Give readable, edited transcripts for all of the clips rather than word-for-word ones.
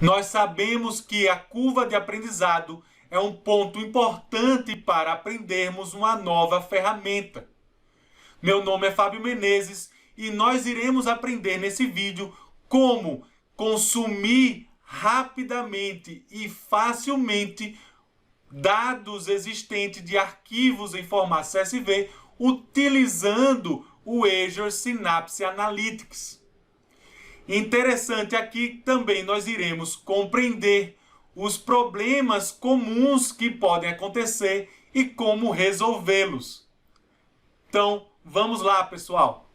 Nós sabemos que a curva de aprendizado é um ponto importante para aprendermos uma nova ferramenta. Meu nome é Fábio Menezes e nós iremos aprender nesse vídeo como consumir rapidamente e facilmente dados existentes de arquivos em formato CSV utilizando o Azure Synapse Analytics. Interessante aqui também nós iremos compreender os problemas comuns que podem acontecer e como resolvê-los. Então, vamos lá, pessoal!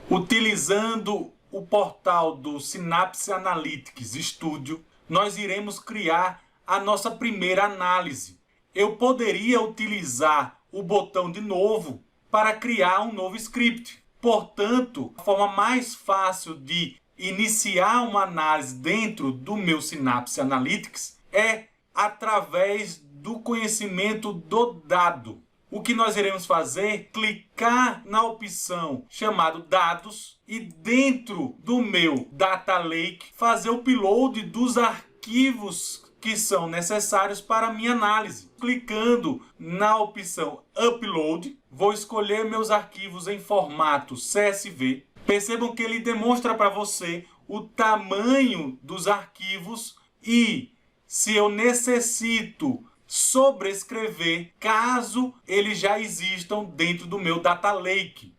Utilizando o portal do Synapse Analytics Studio, nós iremos criar a nossa primeira análise. Eu poderia utilizar o botão de novo para criar um novo script. Portanto, a forma mais fácil de iniciar uma análise dentro do meu Synapse Analytics é através do conhecimento do dado. O que nós iremos fazer? Clicar na opção chamada Dados e dentro do meu Data Lake fazer o upload dos arquivos que são necessários para a minha análise. Clicando na opção Upload, vou escolher meus arquivos em formato CSV. Percebam que ele demonstra para você o tamanho dos arquivos e se eu necessito sobrescrever caso eles já existam dentro do meu Data Lake.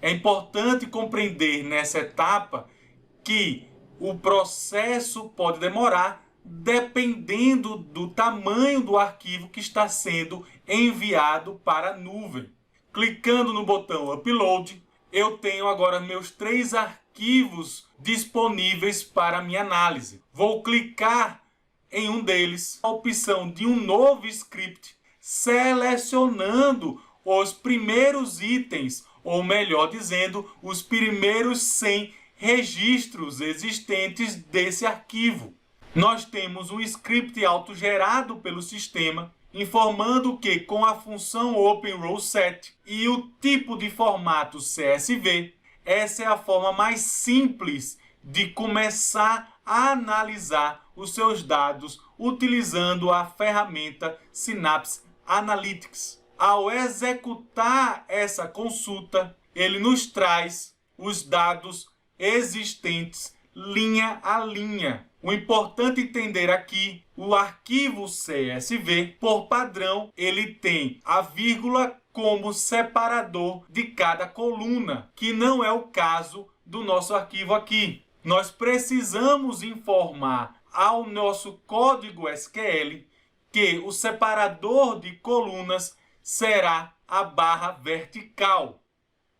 É importante compreender nessa etapa que o processo pode demorar dependendo do tamanho do arquivo que está sendo enviado para a nuvem. Clicando no botão Upload, eu tenho agora meus 3 arquivos disponíveis para minha análise. Vou clicar em um deles, a opção de um novo script, selecionando os primeiros itens, ou melhor dizendo, os primeiros 100 registros existentes desse arquivo. Nós temos um script autogerado pelo sistema, informando que com a função OpenRowSet e o tipo de formato CSV, essa é a forma mais simples de começar a analisar os seus dados utilizando a ferramenta Synapse Analytics. Ao executar essa consulta, ele nos traz os dados existentes linha a linha. O importante entender aqui, o arquivo CSV, por padrão, ele tem a vírgula como separador de cada coluna, que não é o caso do nosso arquivo aqui. Nós precisamos informar ao nosso código SQL que o separador de colunas será a barra vertical.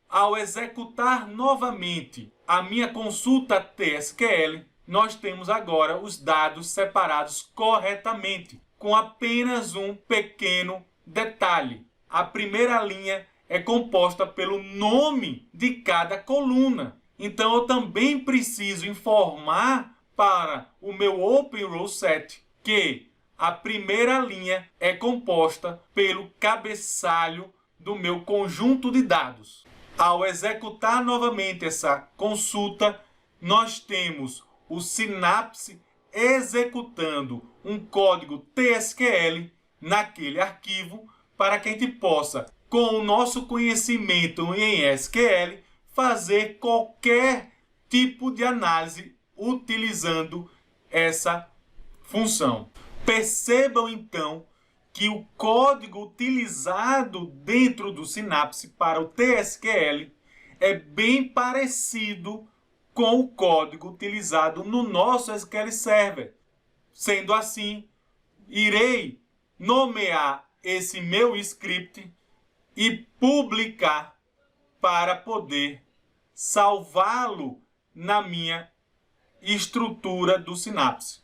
Ao executar novamente a minha consulta TSQL, nós temos agora os dados separados corretamente, com apenas um pequeno detalhe. A primeira linha é composta pelo nome de cada coluna. Então eu também preciso informar para o meu OpenRowSet que a primeira linha é composta pelo cabeçalho do meu conjunto de dados. Ao executar novamente essa consulta, nós temos o Synapse executando um código TSQL naquele arquivo para que a gente possa, com o nosso conhecimento em SQL, fazer qualquer tipo de análise utilizando essa função. Percebam então que o código utilizado dentro do Synapse para o TSQL é bem parecido com o código utilizado no nosso SQL Server. Sendo assim, irei nomear esse meu script e publicar para poder salvá-lo na minha estrutura do Synapse.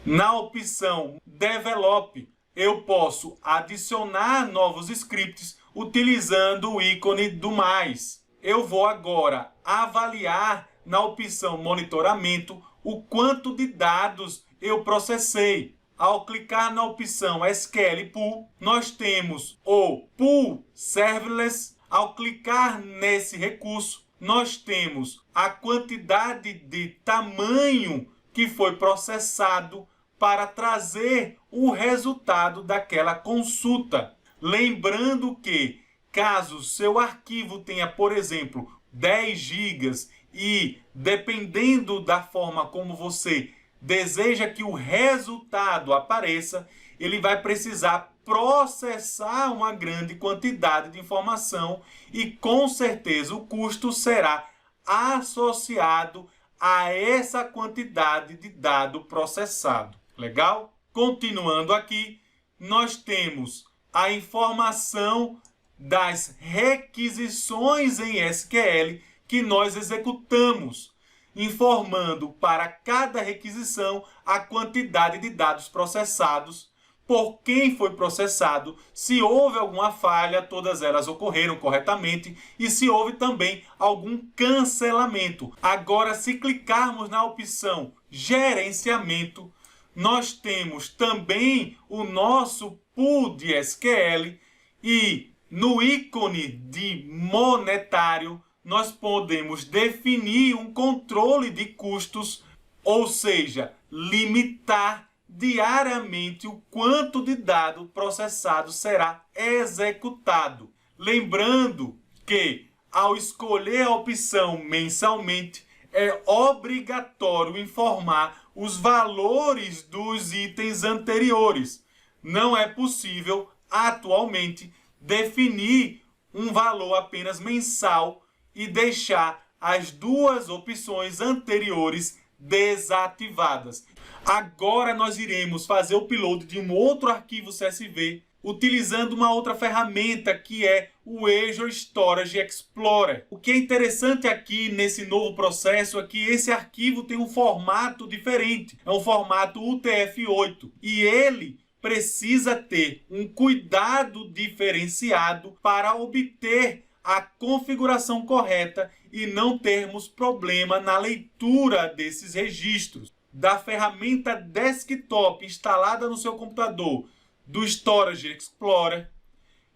Na opção Develop, eu posso adicionar novos scripts utilizando o ícone do mais. Eu vou agora avaliar na opção Monitoramento o quanto de dados eu processei. Ao clicar na opção SQL Pool, nós temos o Pool Serverless, Ao clicar nesse recurso, nós temos a quantidade de tamanho que foi processado para trazer o resultado daquela consulta. Lembrando que, caso seu arquivo tenha, por exemplo, 10 GB e, dependendo da forma como você deseja que o resultado apareça, ele vai precisar processar uma grande quantidade de informação e, com certeza, o custo será associado a essa quantidade de dado processado. Legal? Continuando aqui, nós temos a informação das requisições em SQL que nós executamos, informando para cada requisição a quantidade de dados processados, por quem foi processado, se houve alguma falha, todas elas ocorreram corretamente e se houve também algum cancelamento. Agora, se clicarmos na opção Gerenciamento, nós temos também o nosso pool de SQL e no ícone de monetário nós podemos definir um controle de custos, ou seja, limitar diariamente o quanto de dado processado será executado. Lembrando que, ao escolher a opção mensalmente, é obrigatório informar os valores dos itens anteriores. Não é possível, atualmente, definir um valor apenas mensal e deixar as duas opções anteriores desativadas. Agora nós iremos fazer o upload de um outro arquivo CSV utilizando uma outra ferramenta que é o Azure Storage Explorer. O que é interessante aqui nesse novo processo é que esse arquivo tem um formato diferente, é um formato UTF-8 e ele precisa ter um cuidado diferenciado para obter a configuração correta e não termos problema na leitura desses registros. Da ferramenta desktop instalada no seu computador do Storage Explorer,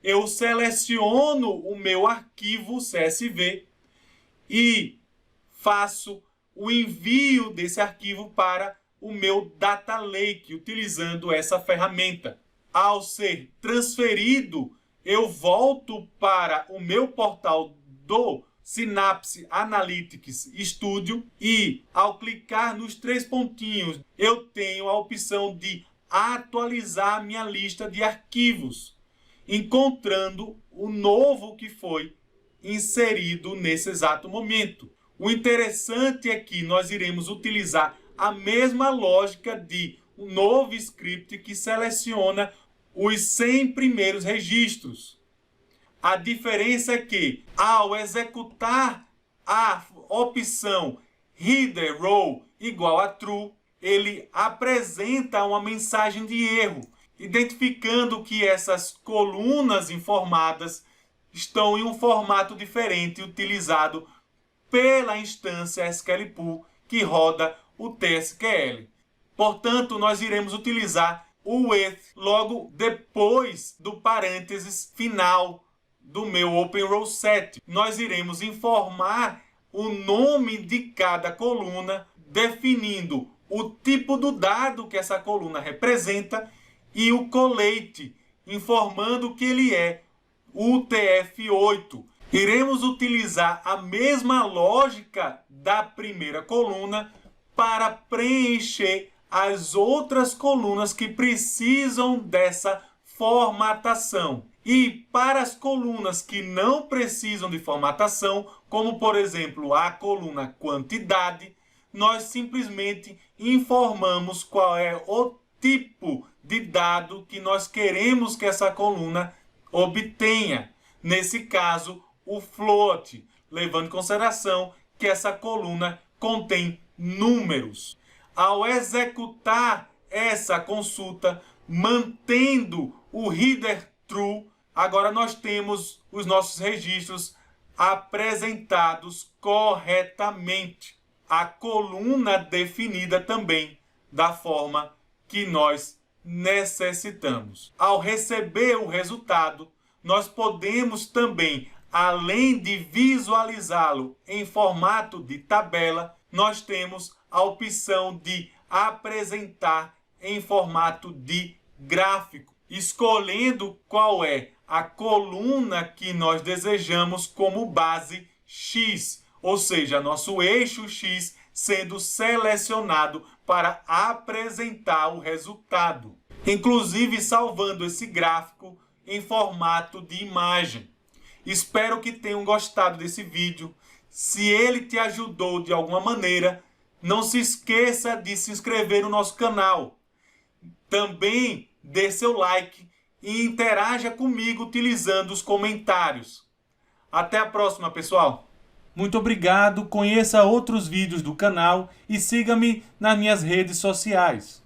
eu seleciono o meu arquivo CSV e faço o envio desse arquivo para o meu Data Lake, utilizando essa ferramenta. Ao ser transferido, eu volto para o meu portal do Synapse Analytics Studio e, ao clicar nos 3 pontinhos, eu tenho a opção de atualizar minha lista de arquivos, encontrando o novo que foi inserido nesse exato momento. O interessante é que nós iremos utilizar a mesma lógica de um novo script que seleciona os 100 primeiros registros. A diferença é que, ao executar a opção Header Row igual a True, ele apresenta uma mensagem de erro, identificando que essas colunas informadas estão em um formato diferente utilizado pela instância SQL Pool que roda o TSQL. Portanto, nós iremos utilizar o with logo depois do parênteses final do meu Open Row Set. Nós iremos informar o nome de cada coluna, definindo o tipo do dado que essa coluna representa e o colete, informando que ele é UTF-8. Iremos utilizar a mesma lógica da primeira coluna para preencher as outras colunas que precisam dessa formatação. E para as colunas que não precisam de formatação, como por exemplo a coluna quantidade, nós simplesmente informamos qual é o tipo de dado que nós queremos que essa coluna obtenha. Nesse caso, o float, levando em consideração que essa coluna contém números. Ao executar essa consulta, mantendo o header true, agora nós temos os nossos registros apresentados corretamente. A coluna definida também da forma que nós necessitamos. Ao receber o resultado, nós podemos também além de visualizá-lo em formato de tabela, nós temos a opção de apresentar em formato de gráfico, escolhendo qual é a coluna que nós desejamos como base X, ou seja, nosso eixo X sendo selecionado para apresentar o resultado, inclusive salvando esse gráfico em formato de imagem. Espero que tenham gostado desse vídeo. Se ele te ajudou de alguma maneira, não se esqueça de se inscrever no nosso canal. Também dê seu like e interaja comigo utilizando os comentários. Até a próxima, pessoal! Muito obrigado, conheça outros vídeos do canal e siga-me nas minhas redes sociais.